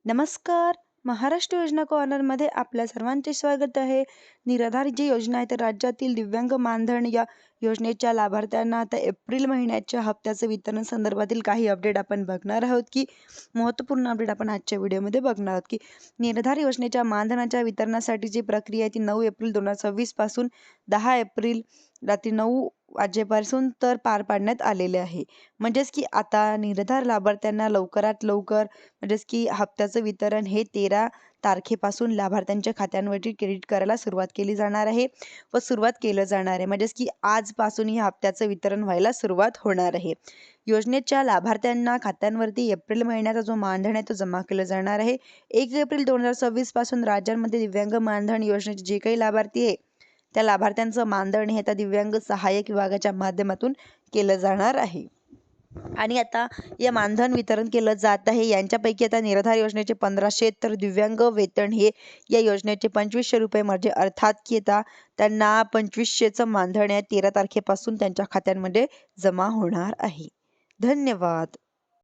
नमस्कार. महाराष्ट्र योजना कॉर्नरमध्ये आपल्या सर्वांचे स्वागत आहे. निराधार जी योजना आहे तर राज्यातील दिव्यांग मानधन या योजनेच्या लाभार्थ्यांना आता एप्रिल महिन्याच्या हप्त्याचं वितरण संदर्भातील काही अपडेट आपण बघणार आहोत की महत्त्वपूर्ण अपडेट आपण आजच्या व्हिडिओमध्ये बघणार आहोत की निराधार योजनेच्या मानधनाच्या वितरणासाठीची प्रक्रिया ती 9 एप्रिल 2026 पासून 10 एप्रिल रात्री 9 वाजेपासून तर पार पाडण्यात आलेले आहे. म्हणजेच की आता निराधार लाभार्थ्यांना लवकरात लवकर म्हणजेच की हप्त्याचं वितरण हे 13 तारखेपासून लाभार्थ्यांच्या खात्यांवरती क्रेडिट करायला सुरुवात केली जाणार आहे व सुरुवात केलं जाणार आहे. म्हणजेच की आजपासून या हप्त्याचं वितरण व्हायला सुरुवात होणार आहे. योजनेच्या लाभार्थ्यांना खात्यांवरती एप्रिल महिन्याचा जो मानधन आहे तो जमा केला जाणार आहे. 1 एप्रिल 2026 पासून राज्यांमध्ये दिव्यांग मानधन योजनेचे जे काही लाभार्थी आहे त्या लाभार्थ्यांचं मानधन हे आता दिव्यांग सहाय्यक विभागाच्या माध्यमातून केलं जाणार आहे. आणि आता या मानधन वितरण केलं जात आहे. यांच्यापैकी आता निराधार योजनेचे 1500 तर दिव्यांग वेतन हे या योजनेचे 2500 रुपये म्हणजे अर्थात की आता त्यांना 2500चं मानधन या 13 तारखेपासून त्यांच्या खात्यांमध्ये जमा होणार आहे. धन्यवाद.